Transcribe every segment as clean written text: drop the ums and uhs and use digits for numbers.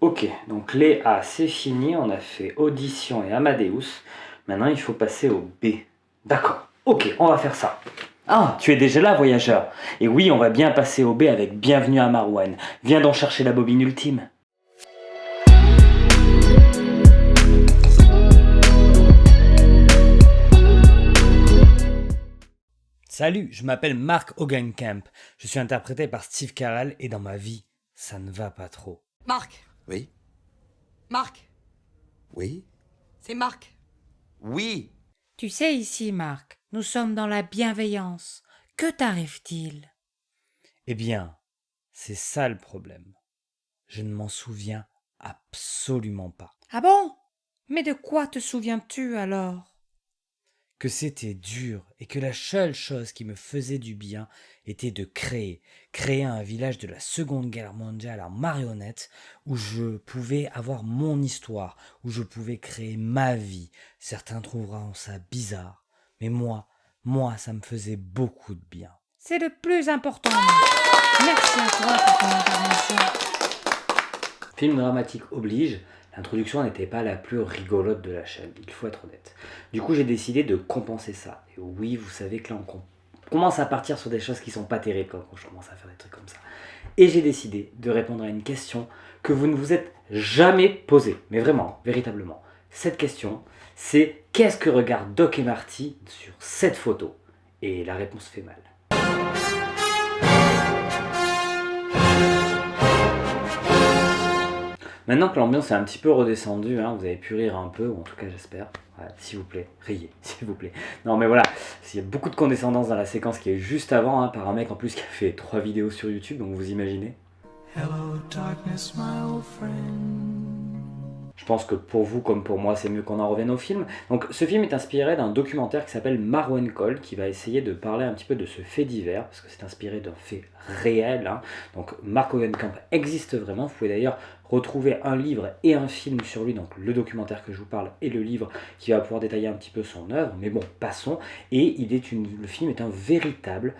Ok, donc les A c'est fini, on a fait Audition et Amadeus. Maintenant il faut passer au B. D'accord, ok, on va faire ça. Ah, tu es déjà là, voyageur. Et oui, on va bien passer au B avec Bienvenue à Marwen. Viens donc chercher la bobine ultime. Salut, je m'appelle Mark Hogenkamp. Je suis interprété par Steve Carell et dans ma vie, ça ne va pas trop. Marc, Oui? Marc, Oui? c'est Marc. Oui! Tu sais ici, Marc, nous sommes dans la bienveillance. Que t'arrive-t-il? Eh bien, c'est ça le problème. Je ne m'en souviens absolument pas. Ah bon? Mais de quoi te souviens-tu alors? Que c'était dur et que la seule chose qui me faisait du bien était de créer un village de la Seconde Guerre mondiale en marionnette où je pouvais avoir mon histoire, où je pouvais créer ma vie. Certains trouveront ça bizarre, mais moi, ça me faisait beaucoup de bien. C'est le plus important, Marc. Merci à toi pour ton intervention. Film dramatique oblige, l'introduction n'était pas la plus rigolote de la chaîne, il faut être honnête. Du coup, j'ai décidé de compenser ça. Et oui, vous savez que là, on commence à partir sur des choses qui sont pas terribles quand je commence à faire des trucs comme ça. Et j'ai décidé de répondre à une question que vous ne vous êtes jamais posée, mais vraiment, véritablement. Cette question, c'est qu'est-ce que regarde Doc et Marty sur cette photo? Et la réponse fait mal. Maintenant que l'ambiance est un petit peu redescendue, hein, vous avez pu rire un peu, ou en tout cas j'espère. Ouais, s'il vous plaît, riez, s'il vous plaît. Non mais voilà, il y a beaucoup de condescendance dans la séquence qui est juste avant, hein, par un mec en plus qui a fait 3 vidéos sur YouTube, donc vous imaginez. Hello, darkness, my old friend. Je pense que pour vous comme pour moi, c'est mieux qu'on en revienne au film. Donc ce film est inspiré d'un documentaire qui s'appelle Marwen Call, qui va essayer de parler un petit peu de ce fait divers, parce que c'est inspiré d'un fait réel. Hein. Donc Mark Hogenkamp existe vraiment. Vous pouvez d'ailleurs retrouver un livre et un film sur lui, donc le documentaire que je vous parle et le livre qui va pouvoir détailler un petit peu son œuvre. Mais bon, passons. Et le film est un véritable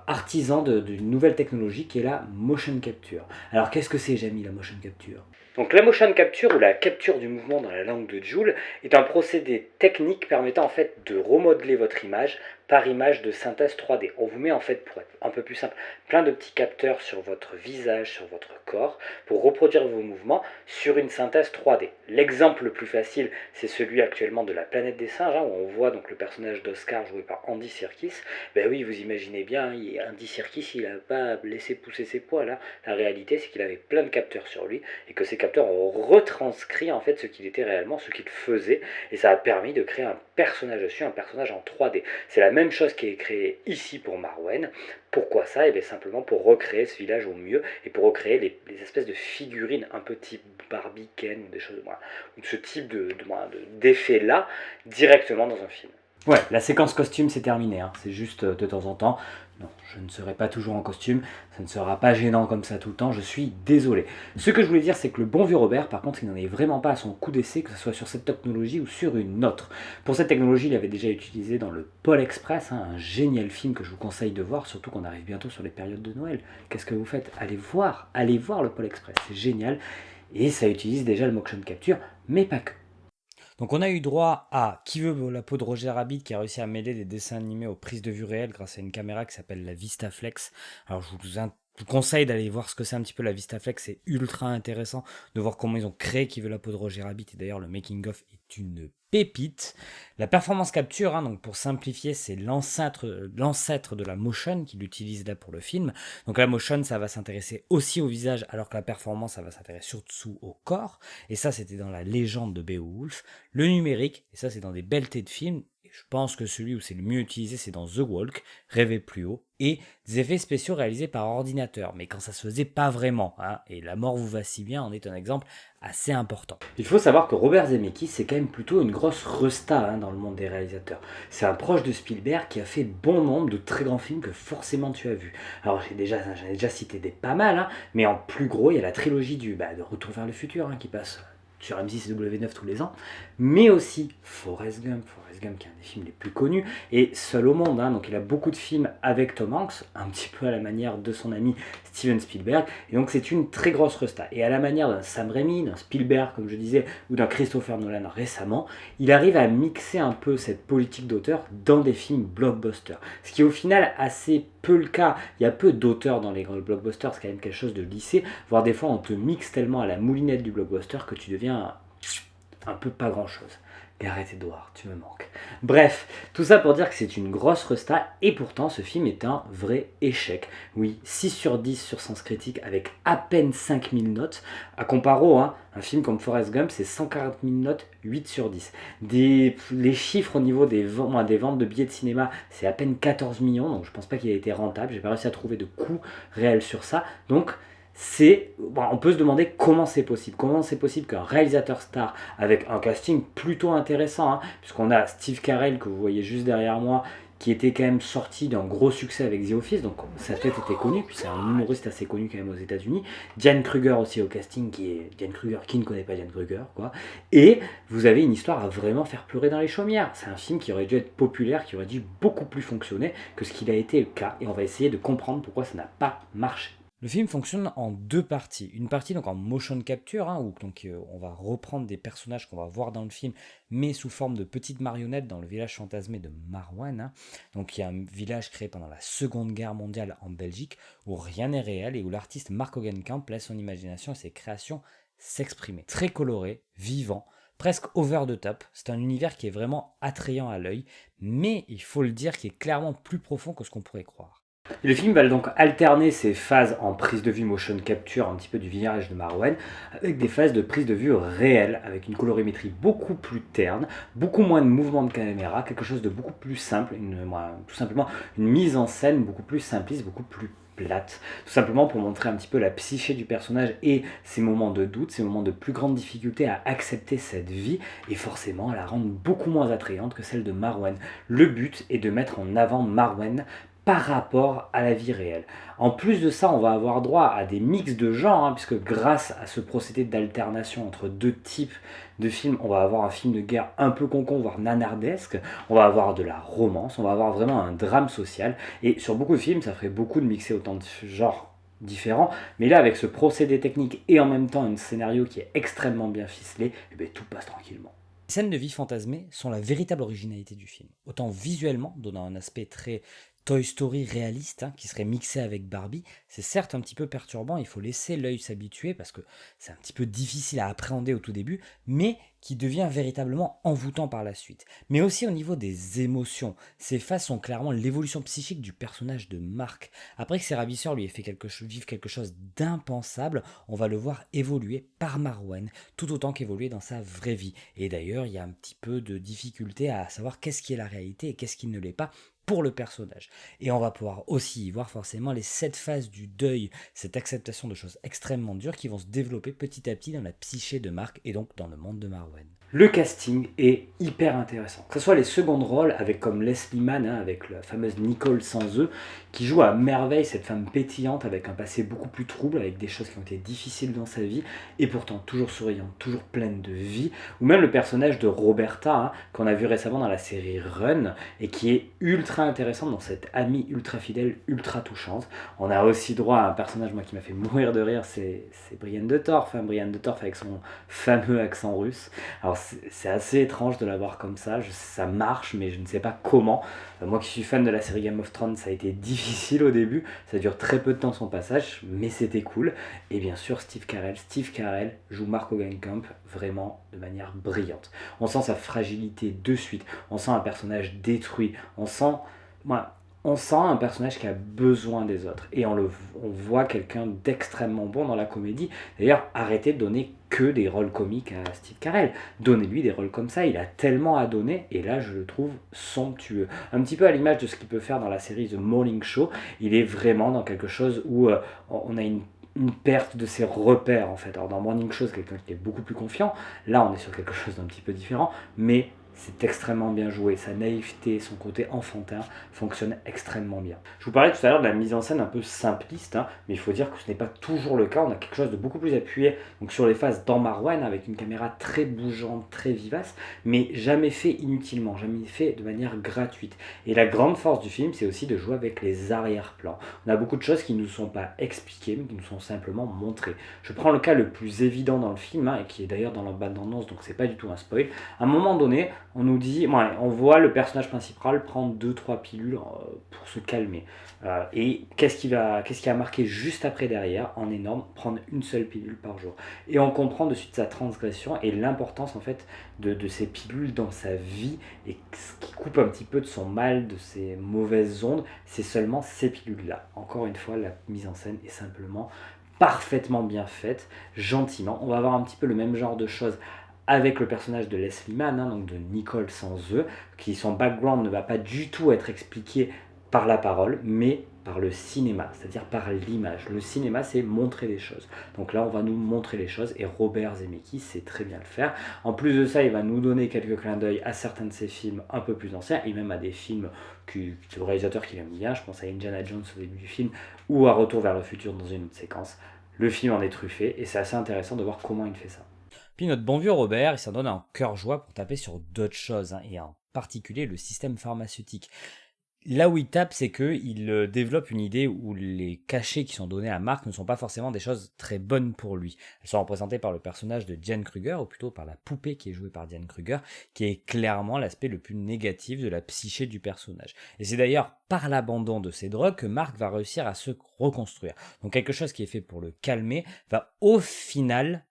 artisan d'une nouvelle technologie qui est la motion capture. Alors qu'est-ce que c'est, Jamie, la motion capture? Donc la motion capture ou la capture du mouvement dans la langue de Joule est un procédé technique permettant en fait de remodeler votre image par image de synthèse 3D. On vous met en fait, pour être un peu plus simple, plein de petits capteurs sur votre visage, sur votre corps, pour reproduire vos mouvements sur une synthèse 3D. L'exemple le plus facile, c'est celui actuellement de la planète des singes, hein, où on voit donc le personnage d'Oscar joué par Andy Serkis. Ben oui, vous imaginez bien, Andy Serkis, il n'a pas laissé pousser ses poils. Hein. La réalité, c'est qu'il avait plein de capteurs sur lui, et que ces capteurs ont retranscrit en fait ce qu'il était réellement, ce qu'il faisait, et ça a permis de créer un personnage dessus, un personnage en 3D. C'est la même chose qui est créée ici pour Marwen. Pourquoi ça? Et bien simplement pour recréer ce village au mieux et pour recréer les espèces de figurines un peu type Barbie, Ken ou des choses, voilà, ou ce type d'effet là directement dans un film. Ouais, la séquence costume c'est terminé, hein. C'est juste de temps en temps. Non, je ne serai pas toujours en costume, ça ne sera pas gênant comme ça tout le temps, je suis désolé. Ce que je voulais dire, c'est que le bon vieux Robert, par contre, il n'en est vraiment pas à son coup d'essai, que ce soit sur cette technologie ou sur une autre. Pour cette technologie, il avait déjà utilisé dans le Pôle Express, hein, un génial film que je vous conseille de voir, surtout qu'on arrive bientôt sur les périodes de Noël. Qu'est-ce que vous faites? Allez voir le Pôle Express, c'est génial. Et ça utilise déjà le motion capture, mais pas que. Donc on a eu droit à Qui veut la peau de Roger Rabbit, qui a réussi à mêler des dessins animés aux prises de vue réelles grâce à une caméra qui s'appelle la Vistaflex. Alors je vous conseille d'aller voir ce que c'est un petit peu la Vistaflex, c'est ultra intéressant de voir comment ils ont créé Qui veut la peau de Roger Rabbit, et d'ailleurs le making of est une pépite. La performance capture, hein, donc pour simplifier, c'est l'ancêtre de la motion qu'il utilise là pour le film. Donc la motion, ça va s'intéresser aussi au visage, alors que la performance, ça va s'intéresser surtout au corps. Et ça, c'était dans la légende de Beowulf. Le numérique, et ça, c'est dans des belletés de films. Et je pense que celui où c'est le mieux utilisé, c'est dans The Walk, Rêver plus haut, et des effets spéciaux réalisés par ordinateur, mais quand ça se faisait pas vraiment, hein, et La mort vous va si bien en est un exemple assez important. Il faut savoir que Robert Zemeckis, c'est quand même plutôt une grosse resta, hein, dans le monde des réalisateurs. C'est un proche de Spielberg qui a fait bon nombre de très grands films que forcément tu as vus. Alors j'en ai déjà cité des pas mal, hein, mais en plus gros, il y a la trilogie de Retour vers le futur, hein, qui passe sur M6 et W9 tous les ans, mais aussi Forrest Gump qui est un des films les plus connus, et seul au monde, hein, donc il a beaucoup de films avec Tom Hanks, un petit peu à la manière de son ami Steven Spielberg, et donc c'est une très grosse resta. Et à la manière d'un Sam Raimi, d'un Spielberg, comme je disais, ou d'un Christopher Nolan récemment, il arrive à mixer un peu cette politique d'auteur dans des films blockbusters. Ce qui est au final assez peu le cas. Il y a peu d'auteurs dans les grands blockbusters, c'est quand même quelque chose de lissé, voire des fois on te mixe tellement à la moulinette du blockbuster que tu deviens un peu pas grand chose. Gareth Edwards, tu me manques. Bref, tout ça pour dire que c'est une grosse resta, et pourtant ce film est un vrai échec. Oui, 6 sur 10 sur Sens Critique avec à peine 5000 notes. À comparo, hein, un film comme Forrest Gump, c'est 140 000 notes, 8 sur 10. Les chiffres au niveau des ventes de billets de cinéma, c'est à peine 14 millions, donc je pense pas qu'il ait été rentable. J'ai pas réussi à trouver de coût réel sur ça. Donc, on peut se demander comment c'est possible. Comment c'est possible qu'un réalisateur star avec un casting plutôt intéressant, hein, puisqu'on a Steve Carell que vous voyez juste derrière moi, qui était quand même sorti d'un gros succès avec The Office, donc sa tête était connue, puis c'est un humoriste assez connu quand même aux États-Unis. Diane Kruger aussi au casting, Diane Kruger qui ne connaît pas Diane Kruger, quoi. Et vous avez une histoire à vraiment faire pleurer dans les chaumières. C'est un film qui aurait dû être populaire, qui aurait dû beaucoup plus fonctionner que ce qu'il a été le cas, et on va essayer de comprendre pourquoi ça n'a pas marché. Le film fonctionne en deux parties. Une partie donc en motion capture, hein, où donc, on va reprendre des personnages qu'on va voir dans le film, mais sous forme de petites marionnettes dans le village fantasmé de Marwan. Hein. Donc il y a un village créé pendant la Seconde Guerre mondiale en Belgique, où rien n'est réel et où l'artiste Mark Hogenkamp laisse son imagination et ses créations s'exprimer. Très coloré, vivant, presque over the top. C'est un univers qui est vraiment attrayant à l'œil, mais il faut le dire qui est clairement plus profond que ce qu'on pourrait croire. Et le film va donc alterner ces phases en prise de vue motion capture, un petit peu du village de Marwan, avec des phases de prise de vue réelle, avec une colorimétrie beaucoup plus terne, beaucoup moins de mouvements de caméra, quelque chose de beaucoup plus simple, tout simplement une mise en scène beaucoup plus simpliste, beaucoup plus plate, tout simplement pour montrer un petit peu la psyché du personnage et ses moments de doute, ses moments de plus grande difficulté à accepter cette vie, et forcément à la rendre beaucoup moins attrayante que celle de Marwan. Le but est de mettre en avant Marwan par rapport à la vie réelle. En plus de ça, on va avoir droit à des mix de genres, hein, puisque grâce à ce procédé d'alternation entre deux types de films, on va avoir un film de guerre un peu concon, voire nanardesque, on va avoir de la romance, on va avoir vraiment un drame social, et sur beaucoup de films, ça ferait beaucoup de mixer autant de genres différents, mais là, avec ce procédé technique et en même temps un scénario qui est extrêmement bien ficelé, eh bien, tout passe tranquillement. Les scènes de vie fantasmées sont la véritable originalité du film, autant visuellement, donnant un aspect très Toy Story réaliste, hein, qui serait mixé avec Barbie. C'est certes un petit peu perturbant, il faut laisser l'œil s'habituer parce que c'est un petit peu difficile à appréhender au tout début, mais qui devient véritablement envoûtant par la suite. Mais aussi au niveau des émotions, ces phases sont clairement l'évolution psychique du personnage de Mark. Après que ses ravisseurs lui aient fait vivre quelque chose d'impensable, on va le voir évoluer par Marwan, tout autant qu'évoluer dans sa vraie vie. Et d'ailleurs, il y a un petit peu de difficulté à savoir qu'est-ce qui est la réalité et qu'est-ce qui ne l'est pas, pour le personnage. Et on va pouvoir aussi y voir forcément les 7 phases du deuil, cette acceptation de choses extrêmement dures qui vont se développer petit à petit dans la psyché de Mark et donc dans le monde de Marwan. Le casting est hyper intéressant. Que ce soit les seconds rôles avec comme Leslie Mann, hein, avec la fameuse Nicole sans eux, qui joue à merveille cette femme pétillante avec un passé beaucoup plus trouble, avec des choses qui ont été difficiles dans sa vie, et pourtant toujours souriante, toujours pleine de vie. Ou même le personnage de Roberta, hein, qu'on a vu récemment dans la série Run, et qui est ultra intéressante dans cette amie ultra fidèle, ultra touchante. On a aussi droit à un personnage moi, qui m'a fait mourir de rire, c'est Brienne de Torf, hein, Brienne de Torf avec son fameux accent russe. Alors c'est assez étrange de la voir comme ça, ça marche mais je ne sais pas comment. Moi qui suis fan de la série Game of Thrones, ça a été difficile au début, ça dure très peu de temps son passage, mais c'était cool. Et bien sûr Steve Carell joue Mark Hogenkamp vraiment de manière brillante. On sent sa fragilité de suite, on sent un personnage détruit, on sent un personnage qui a besoin des autres. Et on voit quelqu'un d'extrêmement bon dans la comédie. D'ailleurs, arrêtez de donner que des rôles comiques à Steve Carell. Donnez-lui des rôles comme ça, il a tellement à donner, et là je le trouve somptueux. Un petit peu à l'image de ce qu'il peut faire dans la série The Morning Show, il est vraiment dans quelque chose où on a une perte de ses repères en fait. Alors dans Morning Show, c'est quelqu'un qui est beaucoup plus confiant, là on est sur quelque chose d'un petit peu différent, mais c'est extrêmement bien joué. Sa naïveté, son côté enfantin fonctionnent extrêmement bien. Je vous parlais tout à l'heure de la mise en scène un peu simpliste, hein, mais il faut dire que ce n'est pas toujours le cas. On a quelque chose de beaucoup plus appuyé donc sur les phases dans Marwan, avec une caméra très bougeante, très vivace, mais jamais fait inutilement, jamais fait de manière gratuite. Et la grande force du film, c'est aussi de jouer avec les arrière-plans. On a beaucoup de choses qui ne nous sont pas expliquées, mais qui nous sont simplement montrées. Je prends le cas le plus évident dans le film, hein, et qui est d'ailleurs dans la bande-annonce, donc c'est pas du tout un spoil. À un moment donné, on nous dit, ouais, on voit le personnage principal prendre 2-3 pilules pour se calmer. Et qu'est-ce qui a marqué juste après derrière, en énorme, prendre une seule pilule par jour. Et on comprend de suite sa transgression et l'importance en fait de ces pilules dans sa vie, et ce qui coupe un petit peu de son mal, de ses mauvaises ondes, c'est seulement ces pilules-là. Encore une fois, la mise en scène est simplement parfaitement bien faite, gentiment. On va avoir un petit peu le même genre de choses avec le personnage de Leslie Mann, hein, donc de Nicole sans eux, qui son background ne va pas du tout être expliqué par la parole, mais par le cinéma, c'est-à-dire par l'image. Le cinéma, c'est montrer des choses. Donc là, on va nous montrer les choses, et Robert Zemeckis sait très bien le faire. En plus de ça, il va nous donner quelques clins d'œil à certains de ses films un peu plus anciens, et même à des films de réalisateurs qu'il aime bien. Je pense à Indiana Jones au début du film, ou à Retour vers le futur dans une autre séquence. Le film en est truffé, et c'est assez intéressant de voir comment il fait ça. Puis notre bon vieux Robert, il s'en donne un cœur joie pour taper sur d'autres choses, hein, et en particulier le système pharmaceutique. Là où il tape, c'est qu'il développe une idée où les cachets qui sont donnés à Mark ne sont pas forcément des choses très bonnes pour lui. Elles sont représentées par le personnage de Diane Kruger, ou plutôt par la poupée qui est jouée par Diane Kruger, qui est clairement l'aspect le plus négatif de la psyché du personnage. Et c'est d'ailleurs par l'abandon de ces drogues que Mark va réussir à se reconstruire. Donc quelque chose qui est fait pour le calmer va au final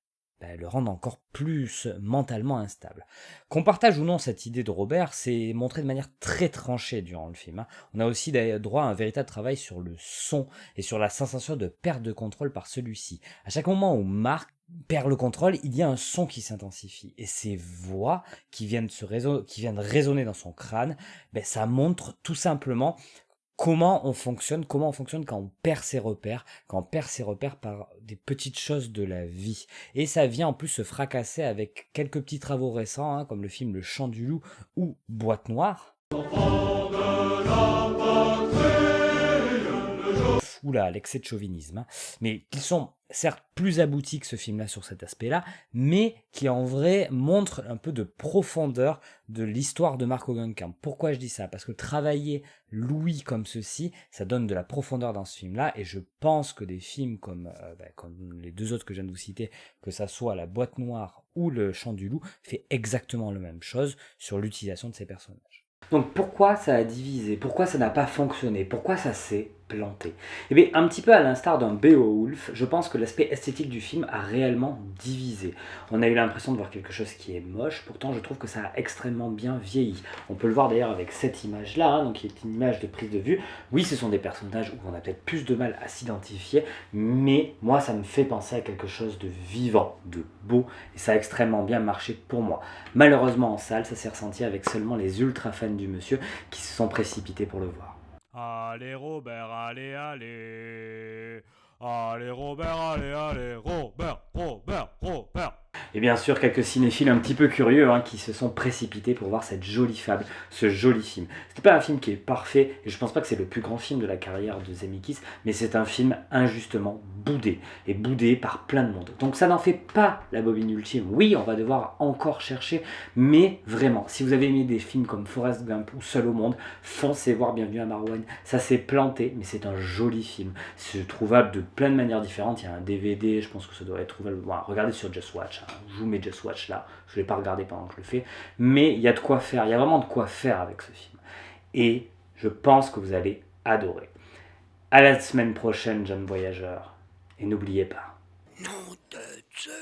le rendre encore plus mentalement instable. Qu'on partage ou non cette idée de Robert, c'est montré de manière très tranchée durant le film. On a aussi droit à un véritable travail sur le son et sur la sensation de perte de contrôle par celui-ci. À chaque moment où Mark perd le contrôle, il y a un son qui s'intensifie. Et ces voix qui viennent résonner dans son crâne, ça montre tout simplement comment on fonctionne quand on perd ses repères, par des petites choses de la vie. Et ça vient en plus se fracasser avec quelques petits travaux récents, hein, comme le film Le Chant du Loup ou Boîte Noire. Oula, l'excès de chauvinisme, hein. Mais qui sont certes plus aboutis que ce film-là sur cet aspect-là, mais qui en vrai montrent un peu de profondeur de l'histoire de Mark Guggenkamp. Pourquoi je dis ça? Parce que travailler Louis comme ceci, ça donne de la profondeur dans ce film-là, et je pense que des films comme les deux autres que je viens de vous citer, que ça soit La Boîte Noire ou Le Chant du Loup, fait exactement la même chose sur l'utilisation de ces personnages. Donc pourquoi ça a divisé? Pourquoi ça n'a pas fonctionné? Pourquoi ça s'est planté? Eh bien, un petit peu à l'instar d'un Beowulf, je pense que l'aspect esthétique du film a réellement divisé. On a eu l'impression de voir quelque chose qui est moche, pourtant je trouve que ça a extrêmement bien vieilli. On peut le voir d'ailleurs avec cette image-là, hein, donc qui est une image de prise de vue. Oui, ce sont des personnages où on a peut-être plus de mal à s'identifier, mais moi ça me fait penser à quelque chose de vivant, de beau, et ça a extrêmement bien marché pour moi. Malheureusement en salle, ça s'est ressenti avec seulement les ultra fans du monsieur qui se sont précipités pour le voir. Allez Robert, allez, allez. Allez Robert, allez, Robert. Et bien sûr, quelques cinéphiles un petit peu curieux, hein, qui se sont précipités pour voir cette jolie fable, ce joli film. C'était pas un film qui est parfait, et je pense pas que c'est le plus grand film de la carrière de Zemeckis, mais c'est un film injustement boudé, et boudé par plein de monde. Donc ça n'en fait pas la bobine ultime. Oui, on va devoir encore chercher, mais vraiment, si vous avez aimé des films comme Forrest Gump ou Seul au monde, foncez voir Bienvenue à Marwan. Ça s'est planté, mais c'est un joli film. C'est trouvable de plein de manières différentes. Il y a un DVD, je pense que ça devrait être trouvable. Bon, regardez sur Just Watch, hein. Je vous mets Just Watch là, je ne l'ai pas regardé pendant que je le fais, mais il y a de quoi faire, il y a vraiment de quoi faire avec ce film. Et je pense que vous allez adorer. À la semaine prochaine, jeunes voyageurs. Et n'oubliez pas. Nom de Dieu.